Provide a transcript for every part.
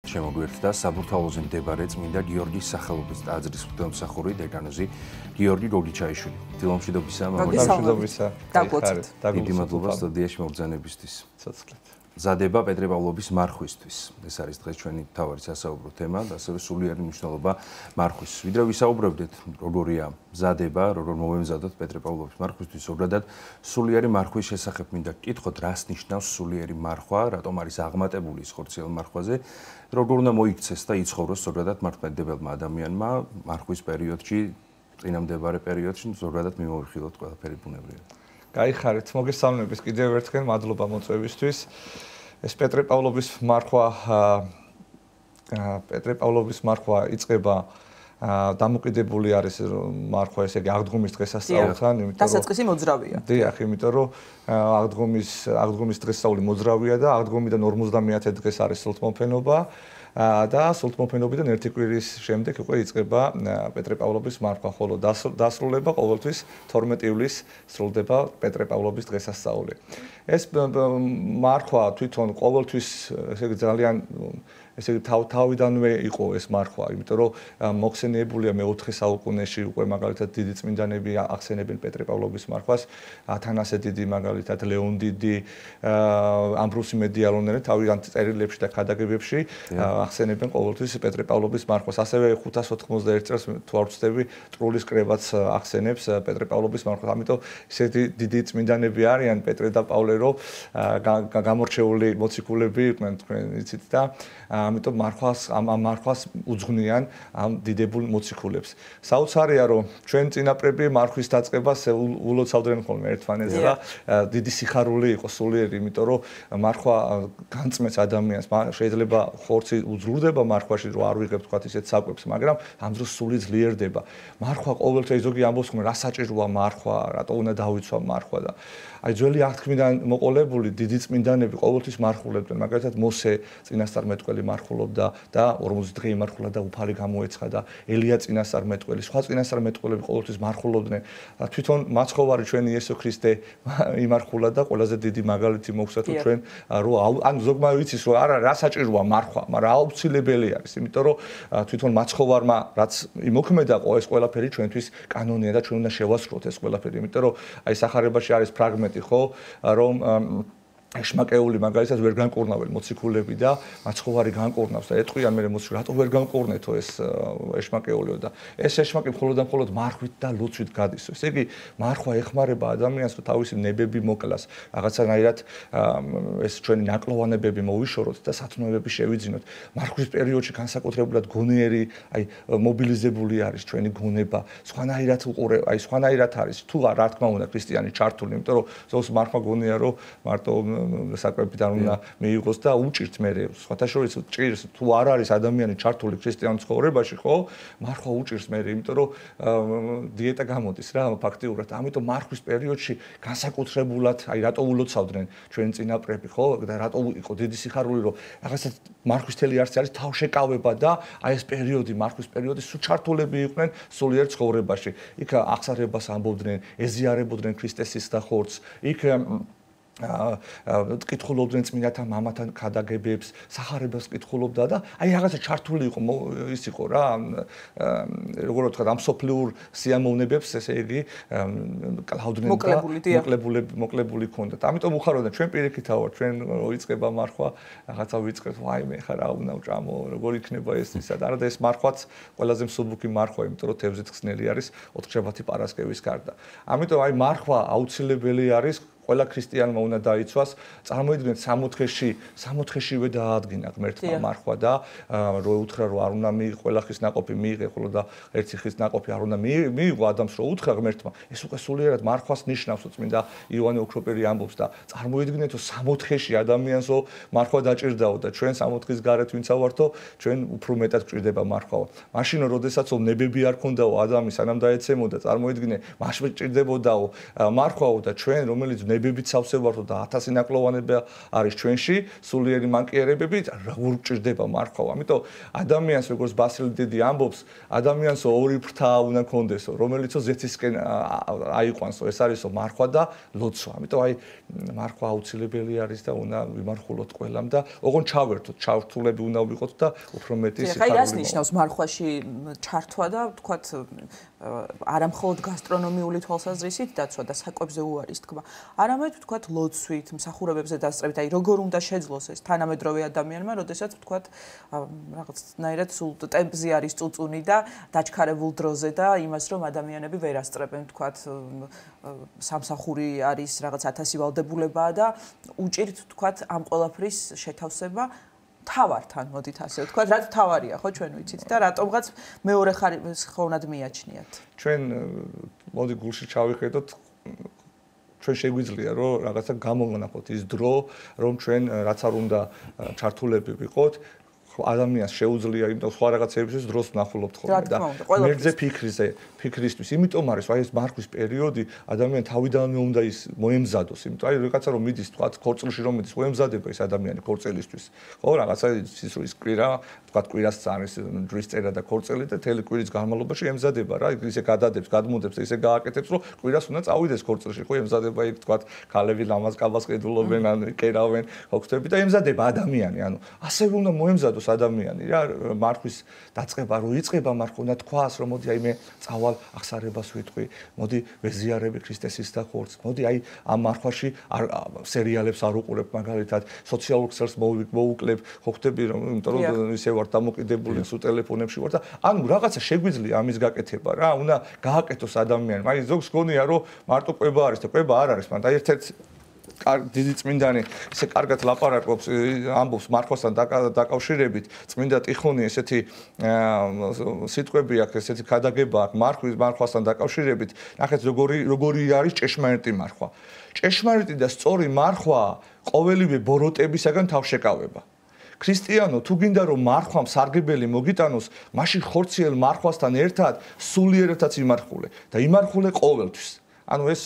შემოგვიერთდა საბურთალოზე მდებარე წმინდა გიორგის სახელობის ტაძრის მღვდელმსახური დეკანოზი გიორგი გოგიჩაიშვილი. დილომშვიდობისა, მოგესალმებით. დიდი მადლობა სტუდიაში მოგზაურობისთვის. ცოცხლეთ. მზადება პეტრე-პავლობის მარხვისთვის. ეს არის დღეს ჩვენი მთავარი სასაუბრო თემა და ასევე სულიერი მნიშვნელობა მარხვის. ვიდრე ვისაუბრებდეთ, როგორია მზადება, როგორ მოვემზადოთ პეტრე-პავლობის მარხვისთვის, ზოგადად სულიერი მარხვის შესახებ მინდა გკითხოთ, რას ნიშნავს სულიერი მარხვა, რატომ არის აღმატებული ის ხორციელ მარხვაზე, როგორ უნდა მოიქცეს და იცხოვროს ზოგადად მართლმადიდებელმა ადამიანმა მარხვის პერიოდში, წინამდებარე პერიოდში, ზოგადად მიმოვიხილოთ ყველაფერი ბუნებრივად. გაიხარეთ, მოგესალმებით კიდევ ერთხელ, მადლობა მოწვევისთვის. ეს პეტრე-პავლობის მარხვა იწყება დამოკიდებული არის მარხვა, ესე იგი აღდგომის დღესასწაულთან, იმიტომ რომ დასაწყისი მოძრავია. დიახ, იმიტომ რომ აღდგომის დღესასწაული მოძრავია და აღდგომიდან 50 დღეს არის სულთმოფენობა. და სულთმოფენობიდან ერთი კვირის შემდეგ უკვე იწყება პეტრე-პავლობის მარხვა, ხოლო დასრულება ყოველთვის 12 ივლისს სრულდება პეტრე-პავლობის დღესასწაული. ეს მარხვა თვითონ ყოველთვის ესე იგი ძალიან ესე იგი თავიდანვე იყო ეს მარხვა, იმიტომ რომ მოხსენიებულია მე-4 საუკუნეში უკვე მაგალითად დიდი წმინდანები ახსენებენ პეტრე-პავლობის მარხვას, ათანასე დიდი მაგალითად ლეონ დიდი, ამბროსი მედიალონელი თავიანთ წერილებში და ქადაგებებში ახსენებენ ყოველთვის პეტრე-პავლობის მარხვას. ასევე 591 წელს თუ არ ვცდები, ტრულის კრებაც ახსენებს პეტრე-პავლობის მარხვას. ამიტომ ისეთი დიდი წმინდანები არიან პეტრე და პავლე, რომ გამორჩეული მოციქულები იყვნენ, თქვენ იცით და ამიტომ მარხვას უძღვნიან ამ დიდებულ მოციქულებს. საოცარია, რომ ჩვენ წინაპრები მარხვის დაწყებას ულოცავდნენ ხოლმე ერთმანეთს და დიდი სიხარული იყო სულიერი, იმიტომ რომ მარხვა განწმენს ადამიანს, შეიძლება ხორცი უძღვრდება მარხვაში, რომ არ ვიღებ თქვა ისეთ საკვებს, მაგრამ ამ დროს სული ძლიერდება. მარხვა ყოველთვის ზოგი ამბობს, რა საჭიროა მარხვა, რატო უნდა დავიცვა მარხვა და აი ძველი აღთქმიდან მოყოლებული დიდი წმინდანები ყოველთვის მარხულებდნენ. მაგალითად მოსე წინასწარმეტყველი მარხულობდა და 40 დღე იმარხულა და უფალი გამოეცხა და ელია წინასწარმეტყველი, სხვა წინასწარმეტყველები ყოველთვის მარხულობდნენ. თვითონ მაცხოვარი ჩვენი იესო ქრისტე იმარხულა და ყველაზე დიდი მაგალითი მოგვცა თუ ჩვენ რომ ან ზოგმა ვიცის რომ არა რა საჭიროა მარხვა, მაგრამ აუცილებელი არის, იმიტომ რომ თვითონ მაცხოვარმა რაც იმოქმედა ეს ყველაფერი ჩვენთვის კანონია და ჩვენ უნდა შევასრულოთ ეს ყველაფერი, იმიტომ რომ აი სახარებაში არის ფრაგმენტი ხო, რომ ეშმაკეული მაგალითად ვერ განკურნავენ მოციქულები და მაცხოვარი განკურნავს და ეტყვიან მე მოციქულს რატო ვერ განკურნეთო ეს ეშმაკეულიო და ეს ეშმაკი მხოლოდ მარხვით და ლოცვით გადის. ესე იგი მარხვა ეხმარება ადამიანს რომ თავისი ნებები მოკლას, რაღაცანაირად ეს ჩვენი ნაკლოვანებები მოვიშოროთ და სათნოებები შევიძინოთ. მარხვის პერიოდში განსაკუთრებულად გონიერი, აი მობილიზებული არის ჩვენი გონება, სხვანაირად არის თუ რა თქმა უნდა ქრისტიანი ჩართული, იმიტომ რომ ზოგს მარხვა გონია რომ მარტო საკვებიდან უნდა მიიღოს და უჭირთ მე სხვათა შორის ჭირს თუ არ არის ადამიანი ჩართული ქრისტიან ცხოვრებაში, ხო? მარხვა უჭირს მე, იმიტომ რომ დიეტა გამოდის რა ფაქტიურად. ამიტომ მარხვის პერიოდში განსაკუთრებულად აი რატო ულოცავდნენ ჩვენი წინაპრები, ხო? და რატო იყო დიდი სიხარული, რომ რაღაცა მარხვის თელი არც არის თავშეკავება და აი ეს პერიოდი, მარხვის პერიოდი სულ ჩართულები იყვნენ სულიერ ცხოვრებაში. იქ აღსარებას ამბობდნენ, ეზიარებოდნენ ქრისტესის და ხორცს. იქ კითხულობდნენ წმინდათა მამათან ქადაგებებს, სახარებას კითხულობდა და აი რაღაცა ჩართული იყო ის იყო რა, როგორ ვთქვა, ამ სოფლიურ სიამოვნებებს, ესე იგი, კლავდნენ და მოკლებული ჰქონდათ. ამიტომ უხაროდნენ, ჩვენ პირიქითა ვარ, ჩვენ იწყება მარხვა, რაღაცა ვიწყებთ, ვაიმე, ხა რა უნდა ვჭამო, როგორ იქნება ეს ისა და არა და ეს მარხვაც ყველაზე მსუბუქი მარხვა, იმიტომ რომ თევზით ხსნელი არის 4 პარასკევის გარდა. ამიტომ აი მარხვა აუცილებელი არის ყველა ქრისტიანმა უნდა დაიცვას. წარმოიდგინეთ 60-შივე დაადგინა ღმერთმა მარხვა და რო უთხრა რომ არ უნდა მიიღო ყველა ხის ნაყოფი მიიღე, ხოლო და ერთი ხის ნაყოფი არ უნდა მიიღო ადამიანს რო უთხრა ღმერთმა. ეს უკვე სულიერად მარხვას ნიშნავს, წმინდა იოანე ოქროპირი ამბობს და წარმოიდგინეთო 60-ში ადამიანსო მარხვა დაჭირდაო და ჩვენ 60-ის გარეთ ვინცა ვართო, ჩვენ უფრო მეტად გვჭირდება მარხვაო. მაშინ როდესაც ნებები არ ქონდაო ადამის სანამ დაეცემოდა, წარმოიდგინე, მაშინ ჭირდებოდაო მარხვაო და ჩვენ რომელიც ლებებით სავსე ვართო და 1000 ნაკლოვანება არის ჩვენში, სულიერი მანკიერებები როგორ გჭირდება მარხვა. ამიტომ ადამიანს როგორც ბასილი დიდი ამბობს, ადამიანს ორი ფრთა უნდა კონდესო, რომელიცო ზეთისკენ აიყვანსო, ეს არისო მარხვა და ლოცვა. ამიტომ აი მარხვა აუცილებელი არის და უნდა ვიმარხულოთ ყველამ და ოღონ ჩავერთოთ, ჩავრთულები უნდა ვიყოთ და უფრო მეტი სიხარული. ხაი რას ნიშნავს მარხვაში ჩართვა და თქვათ არა მხოლოდ გასტრონომიული თვალსაზრისით დაცვა და საკვებზე უარის თქმა, არამედ თქვათ ლოცვით, მსახურებებზე დასწრებით, აი როგორ უნდა შეძლოს ეს თანამედროვე ადამიანმა, როდესაც თქვათ რაღაცნაირად სულ ტემპზე არის წუწუნი და დაჩქარებულ დროზე და იმას რომ ადამიანები ვერ ასწრებენ, თქვათ სამსახური არის რაღაც 1000 ვალდებულებაა და უჭირთ თქვათ ამ ყველაფრის შეთავსება თავართან მოდით ასე ვთქვათ, რაც თავარია ხო ჩვენ ვიცით და რატომღაც მეორე ხოვნად მიაჩნიათ. ჩვენ მოდი გულში ჩავიხედოთ ჩვენ შეგვიძლია რომ რაღაცა გამოვანახოთ ის დრო რომ ჩვენ რაც არ უნდა ჩართულები ვიყოთ ადამიანს შეუძლია იმიტომ სხვა რაღაცებისთვის დროს ვნახულობთ ხოლმე და მერზე ფიქრისთვის იმიტომ არის აი ეს მარხვის პერიოდი ადამიან თავიდანვე უნდა ის მოემზადოს იმიტომ აი რაღაცა რომ მიდის თქვა ქორწილში რომ მიდის მოემზადება ეს ადამიანი ქორწილისთვის ხო რაღაცა ის კვირა თქვა კვირას წარის ჯვრის წერა და ქორწილი და თელი კვირის განმავლობაში ემზადება რა ისე გადადებს გადმოდებს ისე გააკეთებს რომ კვირას უნდა წავიდეს ქორწილში ხო ემზადება იქ თქვა ქალები ლამაზ კაბას ყიდულობენ ან კერავენ ხო ხტები და ემზადება ადამიანი ანუ ასევე უნდა მოემზადოს ადამიანი რა მარხვის დაწყება რო იწყება მარხვა უნდა თქვას რომ მოდი აი მე წავალ აღსარებას ვიტყვი მოდი ვეზიარები ქრისტესის და ხორცს მოდი აი ამ მარხვაში სერიალებს არ უყურებ მაგალითად სოციალურ ქსელს მოუკლებ ხო ხტები რომ იმიტომ რომ ისე ვარ დამოკიდებული სულ ტელეფონებში ვარ და ანუ რაღაცა შეგვიძლია ამის გაკეთება რა უნდა გააკეთოს ადამიანმა აი ზოგს გონია რომ მარტო კვება არის და კვება არ არის მაგრამ და ერთ-ერთ დიდი წმინდანი ისე კარგად ლაპარაკობს ამბობს მარხვასთან დაკავშირებით წმინდა ტიხონი ესეთი სიტყვები აქვს ესეთი ქადაგება აქვს მარხვასთან დაკავშირებით ნახეთ როგორი არის ჭეშმარიტი მარხვა ჭეშმარიტი და სწორი მარხვა ყოველივე ბოროტებისაგან თავშეკავება ქრისტიანო თუ გინდა რომ მარხვამ სარგებელი მოგიტანოს მაშინ ხორციელ მარხვასთან ერთად სულიერადაც იმარხულე და იმარხულე ყოველთვის ანუ ეს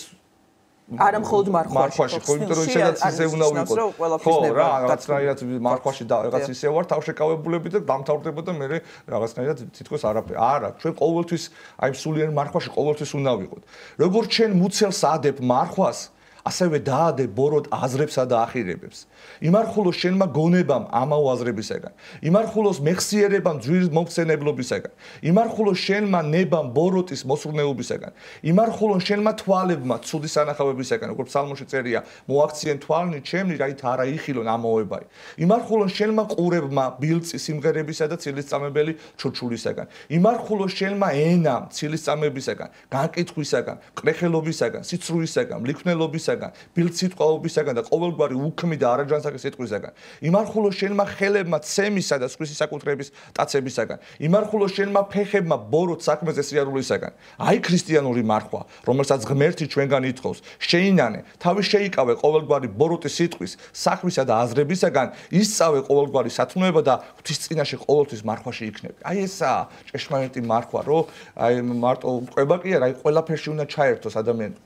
არა მხოლოდ მარხვაში ხო იმიტომ რომ ისედაც ისე უნდა ვიყოთ ხო რა რაღაცნაირად მარხვაში და რაღაც ისე ვარ თავშეკავებულები და დამთავრდება და მე რაღაცნაირად თითქოს არაფერი არა ჩვენ ყოველთვის აი სულიერ მარხვაში ყოველთვის უნდა ვიყოთ როგორც ჩვენ მუცელს ადებ მარხვას ასევე დაადე ბოროტ აზრებსა და ახირებებს იმარხულოს შენმა გონებამ ამაო აზრებისაგან იმარხულოს მეხსიერებამ ძვირის მომხსენებლობისაგან იმარხულოს შენმა ნებამ ბოროტის მოსურნეობისაგან იმარხულოს შენმა თვალებმა ცუდი სანახავებისაგან როგორც ფსალმოში წერია მოაქციენ თვალნი ჩემნი რაით არა იხილონ ამოებაი იმარხულოს შენმა ყურებმა ბილწი სიმღერებისა და ცილისწამებელი ჩურჩულისაგან იმარხულოს შენმა ენამ ცილისწამებისაგან განკითხვისაგან კრეხელობისაგან სიცრუისაგან ლიქვნელობისაგან ბილწსიტყვაობისაგან და ყოველგვარი უქმი და არაჯანსაღი სიტყვისაგან იმარხულოს შენმა ხელებმა ცემისა და სხვისი საკუთრების ტაცებისაგან იმარხულოს შენმა ფეხებმა ბოროტ საქმეზე სიარულისაგან აი ქრისტიანული მარხვა რომელსაც ღმერთი ჩვენგან ითხოვს შეინანე თავი შეიკავე ყოველგვარი ბოროტის სიტყვის საქმისა და აზრებისაგან ისწავე ყოველგვარი სათნოება და ღვთის წინაშე ყოველთვის მარხვაში იქნები აი ესაა ჭეშმარიტი მარხვა რომ აი მარტო ყვება კი არა აი ყველაფერში უნდა ჩაერთოს ადამიანი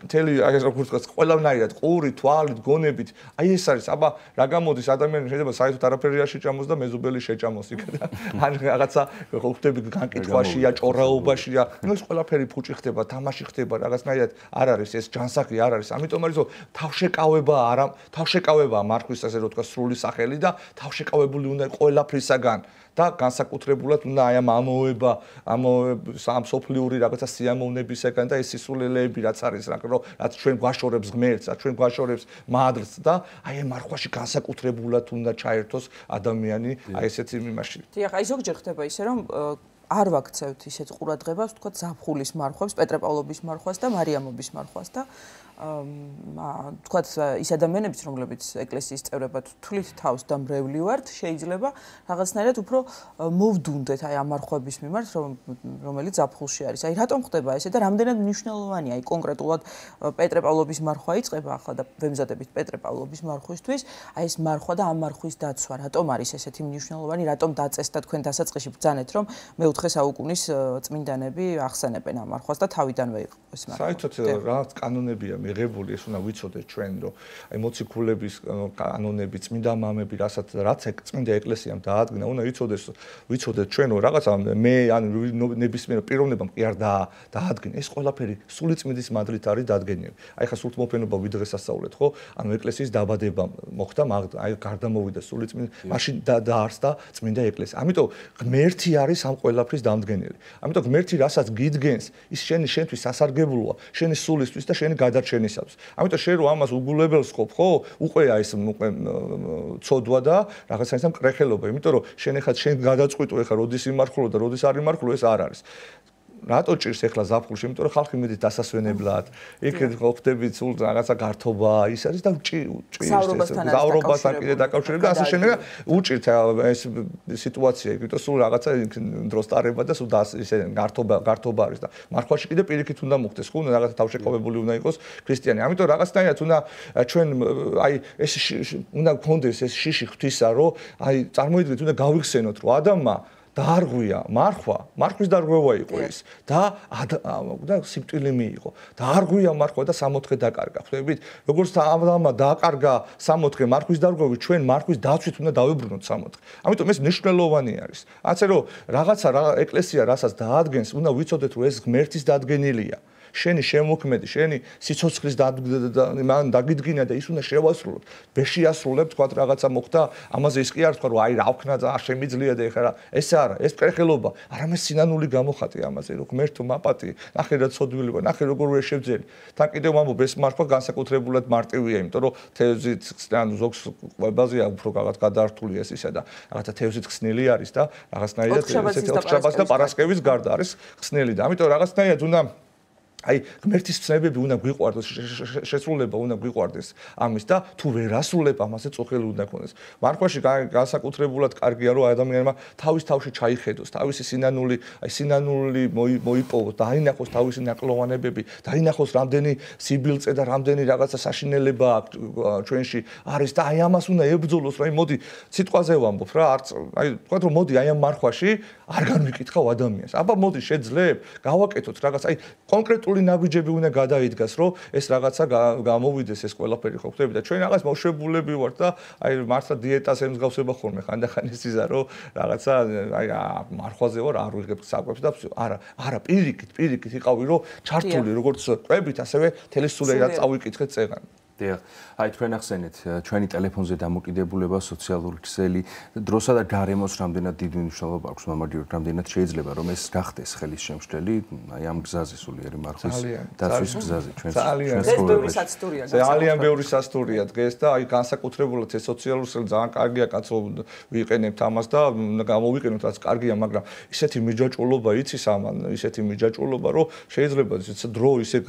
მთელი აი როგორც ვთქვათ ყველანაირად ყური თვალით გონებით აი ეს არის აბა რა გამოდის ადამიანი შეიძლება საერთოდ არაფერი არ შეჭამოს და მეზობელი შეჭამოს იქ და ან რაღაცა ხვდები განკითხვაშია ჭორაობაშია ეს ყველაფერი ფუჭი ხდება თამაში ხდება რაღაცნაირად არ არის ეს ჯანსაღი არ არის ამიტომ არის რომ თავშეკავება მარხვის ასე რომ ვთქვათ სრული სახელი და თავშეკავებული უნდა ყველაფრისაგან და განსაკუთრებულად უნდა აი ამ ამოება ამ სოფლიური რაღაცა სიამოვნებისაგან და ეს სისულელეები რაც არის რომ რაც ჩვენ გვაშორებს ღმერთს, რაც ჩვენ გვაშორებს მადლს და აი ამ მარხვაში განსაკუთრებულად უნდა ჩაერთოს ადამიანი აი ესეთი მიმაში. დიახ, აი ზოგჯერ ხდება ისე რომ არ ვაქცევთ ისეთ ყურადღებას, ვთქვათ, ზაფხულის მარხვებს, პეტრე-პავლობის მარხვას და მარიამობის მარხვას და თქვათ ის ადამიანებიც რომლებიც ეკლესიის წევრებად თვლით თავს და მრევლი ვართ შეიძლება რაღაცნაირად უფრო მოვდუნდეთ აი ამ მარხვების მიმართ რომელიც ზაფხულში არის აი რატომ ხდება ესე და რამდენად მნიშვნელოვანია აი კონკრეტულად პეტრე-პავლობის მარხვა იწყება ახლა და ვემზადებით პეტრე-პავლობის მარხვისთვის აი ეს მარხვა და ამ მარხვის დაცვა რატომ არის ესეთი მნიშვნელოვანი რატომ დაწესდა თქვენ დასაწყისში ბრძანეთ რომ მე-4 საუკუნის წმინდანები ახსენებენ ამ მარხვას და თავიდანვე იყო ეს მარხვა საერთოდ რა კანონებია მიღებული, ეს უნდა ვიცოდეთ ჩვენ, რომ აი მოციქულების კანონები, წმინდა მამები, რაც წმინდა ეკლესიამ დაადგინა, უნდა ვიცოდეთ ჩვენ, რომ რაღაცა მე ან ნებისმიერ პიროვნებამ კი არ დაადგინა, ეს ყველაფერი სული წმინდის მადლით არის დადგენილი. აი ხა სულთმოფენობა ვიდღესასწავლეთ, ხო? ანუ ეკლესიის დაბადება მოხდა, აი გარდამოვიდა სული წმინდა, მაშინ დაარსდა წმინდა ეკლესია. ამიტომ ღმერთი არის ამ ყველაფრის დამდგენელი. ამიტომ ღმერთი რასაც გიდგენს, ის შენთვის სასარგებლოა, შენი სულისთვის და შენი გადარჩენისათვის. ამიტომ შენ რო ამას უგულებელს ხობ, ხო? უყეა ეს ცოდვა და რაღაცა ისე მკრეხელობა, იმიტომ რომ შენ გადაწყვიტო ეხლა როდის იმართულო და როდის არ იმართულო, ეს არ არის. რატო ჭირს ეხლა ზაფხულში? იმიტომ რომ ხალხი მიდის დასასვენებლად. იქ ხვდებით სულ რაღაცა გართობა, ის არის და ზავრობასთან კიდე დაკავშირებით და ასე შემდეგ უჭირთ ეს სიტუაცია, იმიტომ სულ რაღაცა დროს ტარება და სულ ისე გართობა არის და მარხვაში კიდე პირიქით უნდა მოხდეს, ხო? რაღაცა თავშეკავებული უნდა იყოს ქრისტიანი. ამიტომ რაღაცნაირად უნდა ჩვენ აი ეს უნდა გქონდეს ეს შიში ღვთისა, რომ აი წარმოიდგინეთ, უნდა გავიხსენოთ, რომ ადამიანმა დაარღვია მარხვის დარღვევა იყო ის და სიკვდილი მიიღო. დაარღვია მარხვა და 60 დაკარგა. ხვდებით? როგორც ამამა დააკარგა 60 მარხვის დარღვევით, ჩვენ მარხვის დაცვით უნდა დავებრუნოთ 60. ამიტომ ეს მნიშვნელოვანი არის. ასე რომ რაღაცა ეკლესია რასაც დაადგენს, უნდა ვიცოდეთ, რომ ეს ღმერთის დადგენილია. შენი შემოქმედი, შენი სიცოცხლის მან დაგიდგინა და ის უნდა შევასრულოთ. ბეშიასრულებ, თქვა რაღაცა მოხდა, ამაზე ის კი არ თქვა, რომ აი რა ვქნა და არ შემიძლია და ეხლა ეს არა, ეს კრეხელობა, არამედ სინანული გამოხატე ამაზე, რომ ღმერთო მაპატი, ნახე რა ცოდვილება, ნახე როგორ ვერ შევძელი. თან კიდევ ვამბობ, ეს მარხვა განსაკუთრებულად მარტივია, იმიტომ რომ თევზით ან ზოგს ყვებაზე უფრო რაღაც გადაართული ეს ისა და რაღაცა თევზით ხსნილი არის და რაღაცნაირად ესეთი ოთხშაბათს და პარასკევის გარდა არის ხსნილი და ამიტომ რაღაცნაირად უნდა აი ღმერთის ცნებები უნდა გვიყვარდეს, შესრულება უნდა გვიყვარდეს ამის და თუ ვერ ასრულებ ამაზე წოხელი უნდა გქონდეს. მარხვაში განსაკუთრებულად კარგია რომ ადამიანმა თავის თავში ჩაიხედოს, თავისი სინანული მოიპოვოს, დაინახოს თავისი ნაკლოვანებები, დაინახოს რამდენი სიბილწე და რამდენი რაღაცა საშინელება ჩვენში არის და აი ამას უნდა ებრძოლოს, რომ აი მოდი სიტყვაზე ვამბობ რა, აი თქვა რომ მოდი აი ამ მარხვაში არ განვიკითხავ ადამიანს. აბა მოდი შეძლებ, გავაკეთოთ რაღაც აი კონკრეტული ნაბიჯები უნდა გადაიდგას, რომ ეს რაღაცა გამოვიდეს ეს ყველაფერი ხო ხდება და ჩვენ რაღაც მოშებულები ვართ და აი მართლა დიეტას ემსგავსება ხოლმე ხანდახან ის იზა რომ რაღაცა აი მარხვაზე ვარ არ ვიღებ საკვებს და არა პირიქით იყავი რომ ჩართული როგორც ყვებით ასევე თელესულერად წავიკითხეთ წეღან. დიახ, აი თქვენ ახსენეთ ჩვენი ტელეფონზე დამოკიდებულება, სოციალური ქსელი, დროსა და გარემოს რამდენად დიდი მნიშვნელობა აქვს მამაჯეროთ, რამდენად შეიძლება რომ ეს გახდეს ხელის შემშლელი, აი ამ გზაზე სულიერი მარხვის დაცვის გზაზე ჩვენს ძალიან ბევრი სასტურია დღეს და აი განსაკუთრებულად ეს სოციალური ქსელი ძალიან კარგია კაცო ვიყენებთ ამას და გამოვიყენოთ რაც კარგია, მაგრამ ისეთი მიჯაჭვულობა იცის ამან, ისეთი მიჯაჭვულობა რომ შეიძლება დრო ისე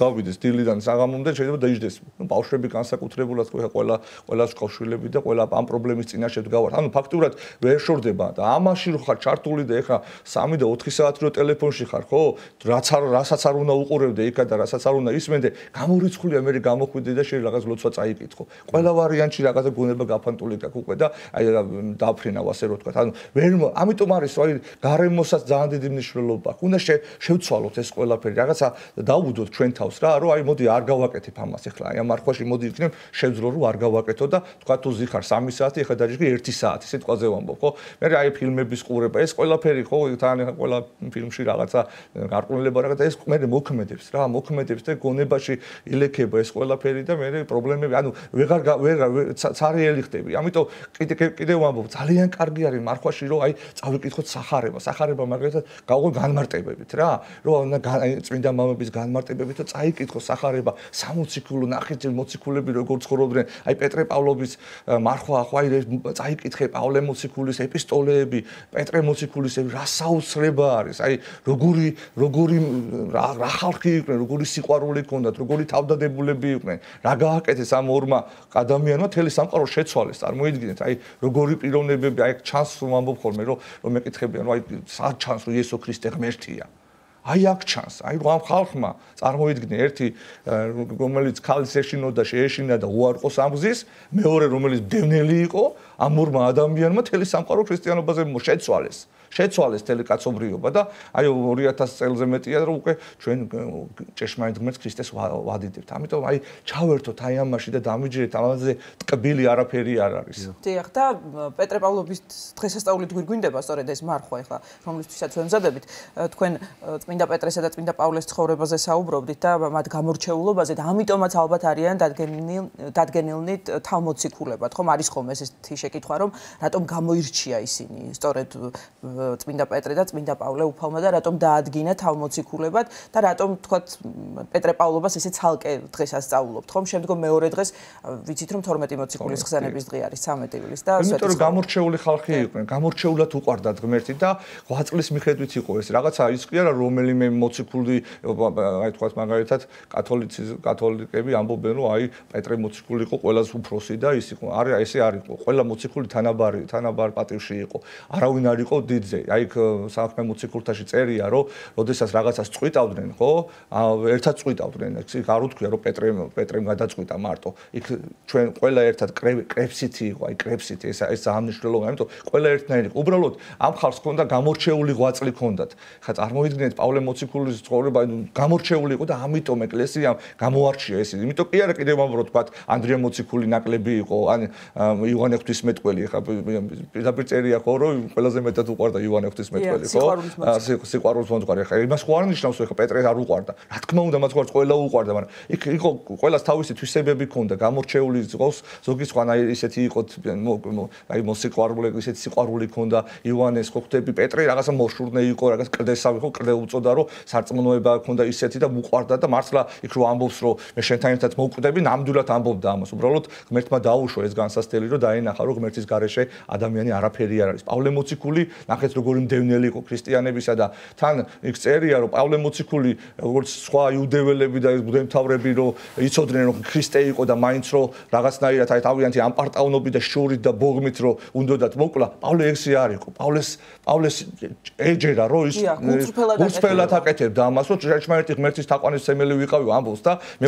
გავიდეს დილიდან საღამომდე შეიძლება დაიჯდეს. ბავშვები განსაკუთრებულად ყველა სკოლშვილები და ყველა ამ პრობლემის წინაშე დგავართ. ანუ ფაქტურად ვერ შორდება და ამაში რო ხარ ჩართული და ეხლა 3 და 4 საათი რო ტელეფონში ხარ, ხო? რასაც არ უნდა უყურებდე იქა და რასაც არ უნდა ისმენდე, გამორიცხულია მე გამოხვიდე და შენ რაღაც ლოცვა წაიკითხო. ყველა ვარიანტში რაღაცა გონება გაფანტული გაქვს უკვე და აი დაფრინავ ასე რო თქვა. ანუ ვერ ამიტომ არის აი გარემოსაც ძალიან დიდი მნიშვნელობა აქვს. უნდა შევცვალოთ ეს ყველაფერი. რაღაცა დაუვდოთ ჩვენ თავს რა, რომ აი მოდი არ გავაკეთებ ამას ეხლა. აი მარხვაში მოდი იქნებ შევძლო რომ არ გავაკეთო და თქვა თუ ზიხარ 3 საათი ეხლა დაიჭრი 1 საათი სიტყვაზე ვამბობ ხო მე აი ფილმების ყურება ეს ყველაფერი ხო თან ყველა ფილმში რაღაცა გარყვნილება რაღაცა ეს მე მოქმედებს და გონებაში ილექება ეს ყველაფერი და მე პრობლემები ანუ ვეღარ цаრიელი ხდები ამიტომ კიდევ ვამბობ ძალიან კარგი არის მარხვაში რომ აი წავიკითხოთ სახარება მაგალითად გავყო განმარტებებით რა რომ წმინდა მამების განმარტებებით და წაიკითხო სახარება 60 ქულო ნახეთ მოციქულები როგორ ცხოვრობდნენ აი პეტრე პავლობის მარხვა ხო აი წაიკითხე პავლე მოციქულის ეპისტოლეები პეტრე მოციქულის რა საოცრება არის აი როგორი რა ხალხი იყვნენ როგორი სიყვარული ჰქონდათ როგორი თავდადებულები იყვნენ რა გააკეთეს ამ ორმა ადამიანმა თელი სამყარო შეცვალეს წარმოიდგინეთ აი როგორი პიროვნებები აი ჩანს ვამბობ ხოლმე რომ მეკითხებიან აი სად ჩანს რომ იესო ქრისტე ღმერთია აი აქ ჩანს აი რომ ამ ხალხმა წარმოიდგინე ერთი რომელიც ქალის ეშინოდა შეეშინა და უარყოს ამ გზის მეორე რომელიც დევნელი იყო ამ ორმა ადამიანმა თელი სამყარო ქრისტიანობაზე შეცვალეს თელი კაცობრიობა და აი 2000 წელზე მეტია რომ უკვე ჩვენ ჭეშმარიტ ღმერთს ქრისტეს ვადიდებთ. ამიტომ აი ჩავერთოთ აი ამაში და დამიჯერეთ ამაზე ტკბილი არაფერი არ არის. დიახ და პეტრე პავლოვის დღესასწაულით გვირგვინდება სწორედ ეს მარხვა ახლა რომლისთვისაც ვემზადებით თქვენ წმინდა პეტრესა და წმინდა პავლეს ცხოვრებაზე საუბრობდით და მათ გამორჩეულობაზე და ამიტომაც ალბათ არიან დადგენილნი თავმოციქულებად ხომ არის ხომ ესეთი შეკითხვა რომ რატომ გამოირჩია ისინი სწორედ წმინდა პეტრე და წმინდა პავლე უფალმა და რატომ დაადგინა თავმოციქულებად და რატომ თქვათ პეტრე პავლობას ესე ცალკე დღესასწაულობთ ხომ შემდგომ მეორე დღეს ვიცით რომ 12 მოციქულის ხსენების დღე არის 13 ივლისი და იმიტომ რომ გამორჩეული ხალხი იყვნენ გამორჩეულად უყვარდათ ღმერთი და 8 წლის მიხედვით იყო ეს რაღაცა ის კი არა რომელიმე მოციქული აი თქვათ მაგალითად კათოლიკები ამბობენ რომ აი პეტრე მოციქული იყო ყველაზე უფროსი და ის იყო არა ესე არ იყო ყველა მოციქული თანაბარ პატივში იყო არავინ არ იყო დიდზე აი საქმე მოციქულთაში წერია რომ როდესაც რაღაცას წვიტავდნენ ხო ერთად წვიტავდნენ იქ არ უთქვია რომ პეტრემ გადაწყვიტა მარტო იქ ჩვენ ყველა ერთად კრებსითი იყო აი კრებსითი ეს ძალიან მნიშვნელოვანია ამიტომ ყველა ერთნაირი იყო უბრალოდ ამ ხალხს ჰქონდა გამორჩეული ღვაწლი ჰქონდათ ხა წარმოიდგინეთ პავლე მოციქულის ცხოვრება გამორჩეული იყო და ამიტომ ეკლესიამ გამოარჩია ეს იმიტომ კი არა კიდევ ამბობ რომ თქვა ანდრია მოციქული ნაკლები იყო ან იოანე ღვთისმეტყველი ხა პირდაპირ წერია ხო რომ ყველაზე მეტად უყვარდა იოანე ღვთისმეტყველი ხო სიყვარულის მომწყარი ხა იმას ხო არ ნიშნავს ხა პეტრეს არ უყვარდა რა თქმა უნდა მას უყვარდა ყველა უყვარდა მაგრამ იქ იყო ყველას თავისი თვისებები ჰქონდა გამორჩეული იყოს ზოგი სხვა აი ისეთი იყო აი მოსიყვარული ისეთი სიყვარული ჰქონდა იოანეს ხო ხვდები პეტრე რაღაცა მოშურნე იყო რაღაც კლდესავი ხო კლდე უწოდა რომ სარწმუნოება ჰქონდა ისეთი და უყვარდა და მართლა იქ რო ამბობს რომ მე შენთან ერთად მოვკვდები ნამდვილად ამბობდა ამას უბრალოდ ღმერთმა დაუშვა ეს განსასწრელი რომ დაენახა რომ ღმერთის გარეშე ადამიანი არაფერი არ არის პავლე მოციქული ნახეთ როგორი მდევნელი იყო ქრისტიანებისა და თან იქ წერია რომ პავლე მოციქული როგორც სხვა იუდეველები და მღვდელმთავრები რომ იცოდნენ რომ ქრისტე იყო და მაინც რომ რაღაცნაირად აი თავიანთი ამპარტავნობით და შურით და ბოღმით რომ უნდათ მოკლა პავლე ეგსი არ იყო პავლეს ეჯერა რომ ის გულწრფელად აკეთებდა ამას რომ ჭეშმარიტი ღმერთის თაყვანისმცემელი ვიყავი ამბობს და მე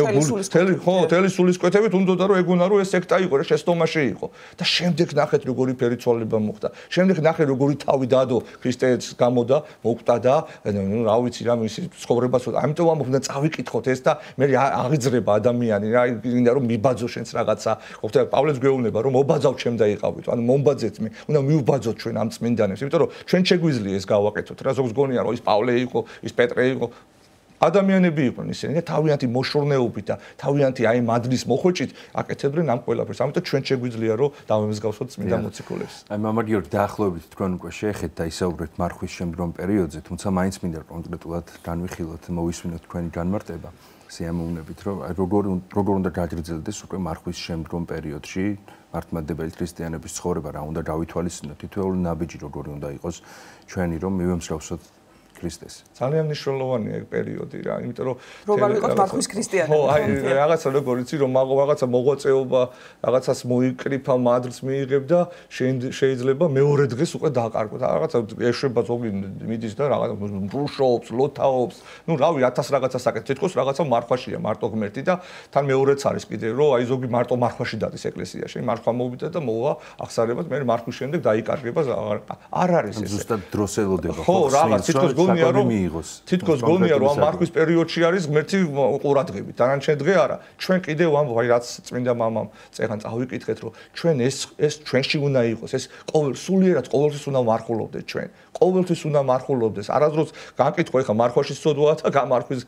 თელი სულისკვეთებით უნდოდა რომ ეგონა რომ ეს სექტა იყო რა შეცდომაში იყო და შემდეგ ნახეთ როგორი ფერიცვალება მოხდა შემდეგ ნახეთ როგორი თავი დადო ქრისტეს გამო და მოკვდა და ნუ რა ვიცი რა მისი ცხოვრებას ამიტომ ამბობდნენ წავიკითხოთ ეს და მე აღიძრება ადამიანი რა გინდა რომ მიბაძო შენს რაღაცა ყოფილი პავლეს გვეუბნება რომ მობაძავ ჩემ და იყავით ანუ მომბაძეთ მე უნდა მივბაძოთ ჩვენ ამ წმინდანებს იმიტომ რომ ჩვენ შეგვიძლია ეს გავაკეთოთ რა ზოგს გონია რომ ის პავლე იყო ის პეტრე იყო ადამიანები იყვნენ ისინი და თავიანთი მოშორნეობით და თავიანთი აი მადლის მოხვეჭით აკეთებდნენ ამ ყველაფერს. ამიტომ ჩვენ შეგვიძლია რომ დავემსგავსოთ წმინდა მოციქულებს. აი მამარ გიორგი დაახლოებით თქვენ უკვე შეეხეთ და ისაუბრეთ მარხვის შემდგომ პერიოდზე, თუმცა მაინც მინდა კონკრეტულად განვიხილოთ, მოვისმინოთ თქვენი განმარტება სიამოვნებით, რომ აი როგორ უნდა გააგრძელდეს უკვე მარხვის შემდგომ პერიოდში მართლმადიდებელი ქრისტიანების ცხოვრება, რა უნდა გავითვალისწინოთ, თითოეული ნაბიჯი როგორი უნდა იყოს ჩვენი რომ მივემსგავსოთ ქრისტეს. ძალიან მნიშვნელოვანია ეგ პერიოდი რა, იმიტომ რომ როგორ ვიყოთ მარხვის ქრისტიანები. ხო, აი რაღაცა როგორ იცი რომ რაღაცა მოღვაწეობა, რაღაცას მოიკრიფა, მადლს მიიღებ და შეიძლება მეორე დღეს უკვე დააკარგოთ. რაღაცა ეშვება ზოგი მიდის და რაღაცა ბრუშობს, ლოთაობს. ნუ რავი 1000 რაღაცას აკეთებს. თითქოს რაღაცა მარხვაშია, მარტო ღმერთი და თან მეორეც არის კიდე რომ აი ზოგი მარტო მარხვაში დადის ეკლესიაში. მარხვა მოვიდა და მოვა აღსარებად, მე მარხვის შემდეგ დაიკარგება არ არის ეს. ზუსტად დროს ელოდება ხო, რაღაც თითქოს გონია რომ ამ მარხვის პერიოდში არის ღმერთი ყურადღებით. დანარჩენ დღე არა. ჩვენ კიდევ ამ ვაი რაც წმინდა მამამ წერან წავიკითხეთ რომ ჩვენ ეს ჩვენში უნდა იყოს. ეს სულიერად ყოველთვის უნდა მარხულობდეს ჩვენ. ყოველთვის უნდა მარხულობდეს. არასდროს განკითხო ეხა მარხვაში სწოდვაა და გამარხვის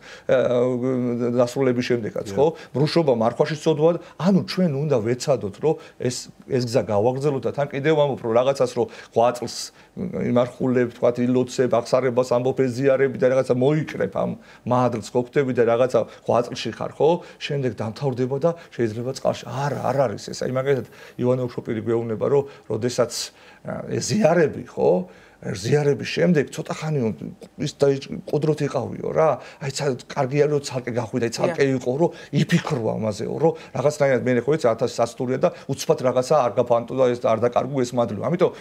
დასრულების შემდეგაც, ხო? ბრუშობა მარხვაში სწოდვაა. ანუ ჩვენ უნდა ვეცადოთ რომ ეს გზა გავაგრძელოთ და თან კიდევ ამბობ რომ რაღაცას რომ 8 წელს იმარხულებ, თქვა ილოცებ, აღსარებას ამბობ ეზიარები და რაღაცა მოიკრებ ამ მადლს გოგდები და რაღაცა 8 წელში ხარ, ხო? შემდეგ დამთავრდება და შეიძლება წყალში. არ არის ეს. აი მაგალითად ივანე ოქროპირი გვეუბნება რომ როდესაც ეზიარები, ხო? ზიარების შემდეგ ცოტა ხანი ის ყუდროთ იყავიო რა. აი კარგია რომ ცალკე გახვიდა, ცალკე იყო რომ იფიქრო ამაზეო, რომ რაღაცნაირად მე ხო იცი 1000 სასტურია და უცბად რაღაცა არ გაფანტო და ეს არ დაკარგო ეს მადლი. ამიტომ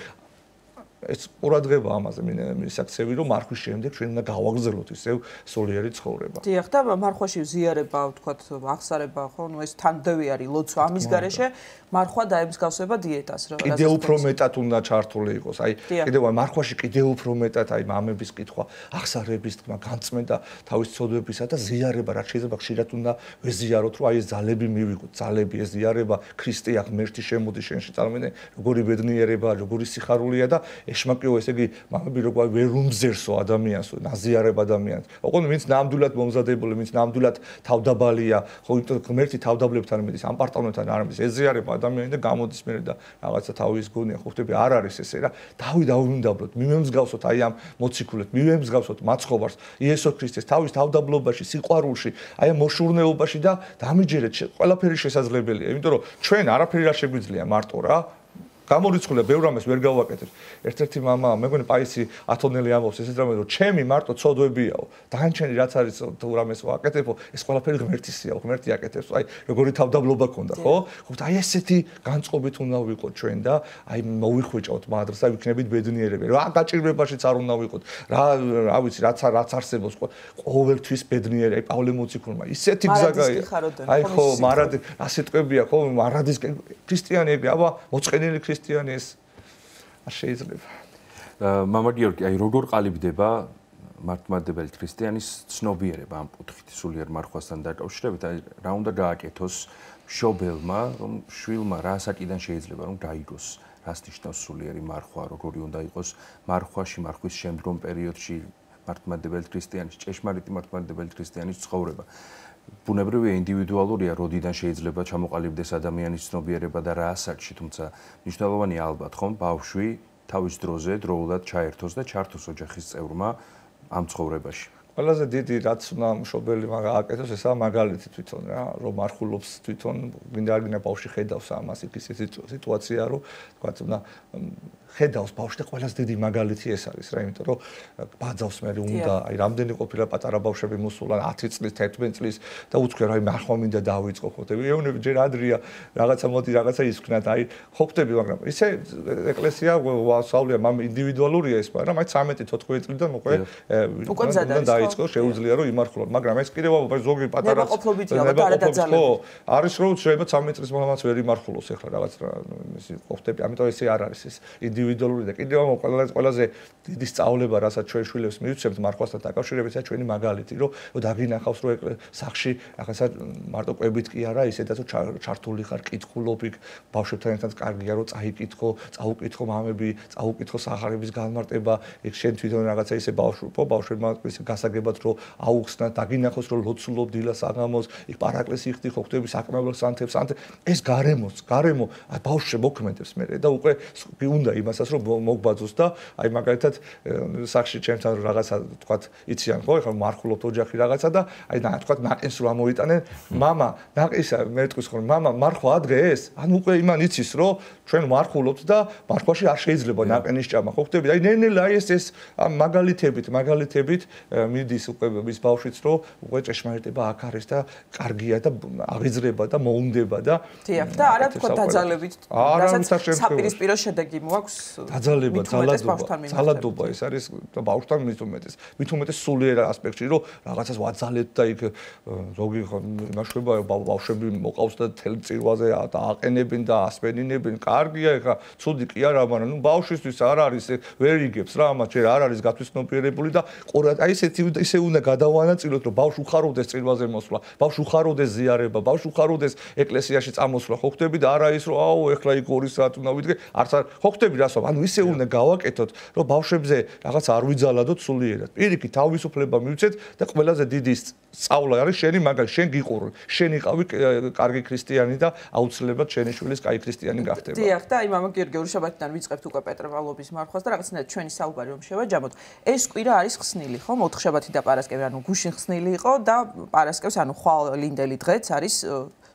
ეს ყურადღება ამაზე მისაქცევი, რომ მარხვის შემდეგ ჩვენ უნდა გავაგრძელოთ ისევ სულიერი ცხოვრება. დიახ, და მარხვაში ზიარება, ვთქვათ, აღსარება, ხო, ნუ ეს თანდევი არის ლოცვა ამის გარეშე, მარხვა დაემსგავსება დიეტას, რა. კიდევ უფრო მეტად უნდა ჩართული იყოს. აი, კიდევ მარხვაში კიდევ უფრო მეტად აი მამების კითხვა, აღსარების თქმა, განწმენდა თავის ცოდვებისა და ზიარება, რაც შეიძლება ხშირად უნდა ვეზიაროთ, რომ აი ეს ძალები მივიღოთ, ძალები ეს ზიარება, ქრისტე ღმერთი შემოდის შენში, წარმოვიდგინე, როგორი ბედნიერება, როგორი სიხარულია და ეშმაკიო, ესე იგი, მამები როგორ ვერ უმზერსო ადამიანს, ნაზიარებ ადამიანს. ოღონდ ვინც ნამდვილად მომზადებული, ვინც ნამდვილად თავდაბალია, ხო, იმიტომ ღმერთი თავდაბლებთან მიდის, ამ პარტნიორთან არ მიდის, ეზიარება ადამიანი და გამოდის მერე და რაღაცა თავის გონია, ხო ხტები, არ არის ესე რა. დავიმდაბლოთ, მივემსგავსოთ აი ამ მოციქულეთ, მივემსგავსოთ მაცხოვარს, იესო ქრისტეს თავის თავდაბლობაში, სიყვარულში, აი ამ მოშურნეობაში და დამიჯერეთ, ყველაფერი შესაძლებელია, იმიტომ რომ ჩვენ არაფერი არ შეგვიძლია მარტო რა. გამორიცხულია, ბევრ რამეს ვერ გავაკეთებ. ერთ-ერთი მამა, მეგონი პაისი ათონელი ამბობს ესეთ რამეს, რომ ჩემი მარტო ცოდვებიაო. დანარჩენი რაც არის თუ რამეს ვაკეთებო, ეს ყველაფერი ღმერთისია, ღმერთი აკეთებს. აი, როგორი თავდაბლობა ქონდა, ხო? ხო, აი ესეთი განწყობით უნდა ვიყოთ ჩვენ და აი მოვიხვეჭავთ მადრს და ვიქნებით ბედნიერები. რა გაჭირვებაშიც არ უნდა ვიყოთ. რა ვიცი, რაც არსებობს ყოველთვის ბედნიერი. აი პავლე მოციქულმა ისეთი გზა გაიგო. აი ხო, მარადი, ასეთყვებია, ხო, მარადის ქრისტიანები, აბა, მოწყენილი ქრისტიანი ეს არ შეიძლება. მამა გიორგი, აი როგორ ყალიბდება მართლმადიდებელი ქრისტიანის ცნობიერება ამ კუთხით სულიერ მარხვასთან დაკავშირებით, აი რა უნდა გააკეთოს მშობელმა, რომ შვილმა რა საკიდან შეიძლება რომ დაიგოს, რას ნიშნავს სულიერი მარხვა, როგორი უნდა იყოს მარხვაში, მარხვის შემდგომ პერიოდში მართლმადიდებელი ქრისტიანის, ჭეშმარიტი მართლმადიდებელი ქრისტიანის ცხოვრება. ბუნებრივია, ინდივიდუალურია, როდიდან შეიძლება ჩამოყალიბდეს ადამიანის ცნობიერება და რა ასაკში, თუმცა მნიშვნელოვანია ალბათ, ხომ, ბავშვი თავის დროზე დროულად ჩაერთოს და ჩართოს ოჯახის წევრმა ამ ცხოვრებაში. ყველაზე დიდი რაც უნდა მშობელი გააკეთოს, ესაა მაგალითი თვითონ რა, რომ მარხულობს თვითონ, გინდა არ გინდა ბავშვი ხედავს ამას, იქ ისეთი სიტუაცია, რომ თქვა უნდა ხედავს ბავშვი და ყველაზე დიდი მაგალითი ეს არის რა, იმიტომ რომ ბაძავს მე უნდა, აი რამდენი ყოფილა პატარა ბავშვები მოსულან 10 წლის, 11 წლის და უცხრა რა მარხვა მინდა დავიწყო ხო და ეუბნები ჯერ ადრია რაღაცა მოდი რაღაცა ისქნათ, აი ხო ხტები, მაგრამ ისე ეკლესია ვასწავლია, მამ ინდივიდუალურია ეს, მაგრამ აი 13-14 წლიდან უკვე უნდა დაიწყო, შეუძლია რომ იმარხულოთ, მაგრამ ეს კიდევ ზოგი პატარა ხო, არის რომ შეიძლება 13 წლის მომამაც ვერ იმარხულოს ახლა რაღაც ისე ხო ხტები, ამიტომ ესე არ არის ეს ინდივიდუალური და კიდევ ყველაზე დიდი სწავლება, რასაც ჩვენ შვილებს მივცემთ მარხვასთან დაკავშირებით, ეს ჩვენი მაგალითი, რომ დაგინახავს რომ სახში ახლა მარტო ყვებით კი არა, ისედაც რომ ჩართული ხარ, კითხულობ იქ ბავშვებთან ერთად კარგია რომ წაიკითხო, წაუკითხო მამები, წაუკითხო სახარების განმარტება, იქ შენ თვითონ რაღაცა ისე ბავშვებმა ისე გასაგებად რომ აუხსნათ, დაგინახოს რომ ლოცულობ დილას აღამოს, იქ პარაკლისი იხდი ხო ხტები საკმაოდ ანთებს, ეს გარემო ბავშვს მოქმედებს მე და უკვე უნდა იმასაც რომ მოგბაძოს და აი მაგალითად სახში ჩემთან რაღაცა თქვათ იციან ხო ეხლა მარხულობთ ოჯახი რაღაცა და აი თქვათ ნაყინს რომ ამოიტანენ მამა ნაყისა მე თქვის ხო მამა მარხვა ადგეს ან უკვე იმან იცის რომ ჩვენ მარხულობთ და მარხვაში არ შეიძლება ნაყინის ჭამა ხო ხტები აი ნელ-ნელა აი ეს მაგალითებით მიდის უკვე ის ბავშვიც რომ უკვე ჭეშმარიტება აქ არის და კარგია და აღიძრება და მოუნდება და დიახ და არა თქვა დაძალებით რასაც საპირისპირო შედეგი მოაქვს დაძალება ძალადობა ეს არის ბავშვთან მით უმეტეს სულიერ ასპექტში რომ რაღაცას ვაძალეთ და იქ ზოგი იმაშვება ბავშვები მოყავს და თელ წირვაზე დააყენებენ და ასპენინებენ კარგია ეხა ცუდი კი არა მაგრამ ნუ ბავშვისთვის არ არის ვერ იგებს რა ამას ჯერ არ არის გათვისნობიერებული და აი ისე უნდა გადავანაწილოთ რომ ბავშვი უხაროვდეს წირვაზე მოსვლა ბავშვი უხაროვდეს ზიარება ბავშვი უხაროვდეს ეკლესიაში წამოსვლა ხო ხტები და არა ის რომ აუ ეხლა იქ 2 საათი უნდა ვიდგე არც არ ხო ხტები რასო ანუ ისე უნდა გავაკეთოთ რომ ბავშვებზე რაღაც არ ვიძალადოთ სულიერად პირიქით თავისუფლება მივცეთ და ყველაზე დიდი სწავლა არის შენი მაგალითად შენ გიყურე შენ იყავი კარგი ქრისტიანი და აუცილებლად შენი შვილის კაი ქრისტიანი გახდება დიახ და აი მამა გიორგი ურშაბათიდან ვიწყებთ უკვე პეტრე-პავლოვის მარხვას და რაღაცნაირად ჩვენი საუბარი რომ შევაჯამოთ ეს კვირა არის ხსნილი ხო მოთხშაბათი და პარასკევი ანუ გუშინ ხსნილი იყო და პარასკევს ანუ ხვალინდელი დღეც არის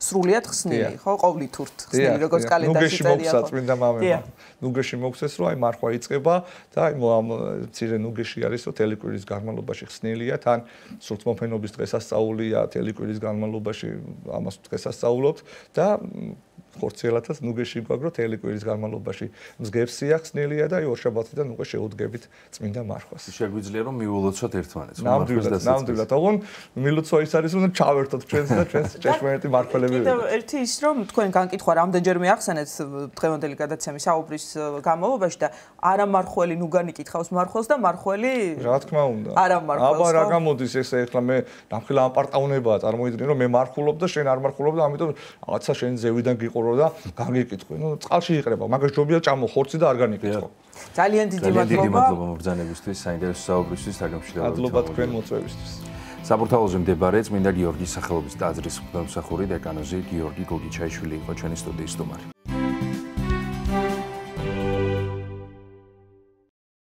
სრულიად ხსნილი ხო ყოვლითურთ ხსნილი როგორც კალენდარში წერია ხო წმინდა მამებმა ნუგეში მოგცეს რომ აი მარხვა იწყება და აი მცირე ნუგეში არის რომ თელიკვილის განმავლობაში ხსნილია თან სულთმოფენობის დღესასწაულია თელიკვილის განმავლობაში ამას დღესასწაულობთ და ხორციელათაც ნუ გეშიგვაგროთ ელი კვირის განმავლობაში მსგავს სიახსნელია და ორშაბათიდან უკვე შეუდგებით წმინდა მარხვას. შეგვიძლია რომ მიულოცოთ ერთმანეთს. ნამდვილად, ოღონ მილოცვა ის არის რომ ჩავერთოთ ჩვენს და ჩვენს ჭეშმარიტი მართლები. კიდევ ერთი ის რომ თქვენ განკითხვა რამდენჯერმე ახსენეთ დღევანდელი გადაცემის საუბრის განმავლობაში და არა მარხველი ნუ განიკითხავს მარხველს და მარხველი რა თქმა უნდა. არა მარხველს. აბა რა გამოდის ესე ეხლა მე ნამხილა ამ პარტაუნებაა წარმოიდგინე რომ მე მარხულობ და შენ არ მარხულობ და ამიტომ რაღაცა შენ ზევიდან გიყორო და გაგიკითხე. ნუ წყალში იყრება, მაგას ჯობია ჭამო ხორცი და არ განიკითხო. ძალიან დიდი მადლობა მობრძანებისთვის, საინტერესო საუბრისთვის, საგამშვიდობო. მადლობა თქვენ მოწვევისთვის. საბურთალოზე მდებარე წმინდა გიორგის სახელობის ტაძრის მღვდელმსახური დეკანოზი გიორგი გოგიჩაიშვილი იყო ჩვენი სტუდიის სტუმარი.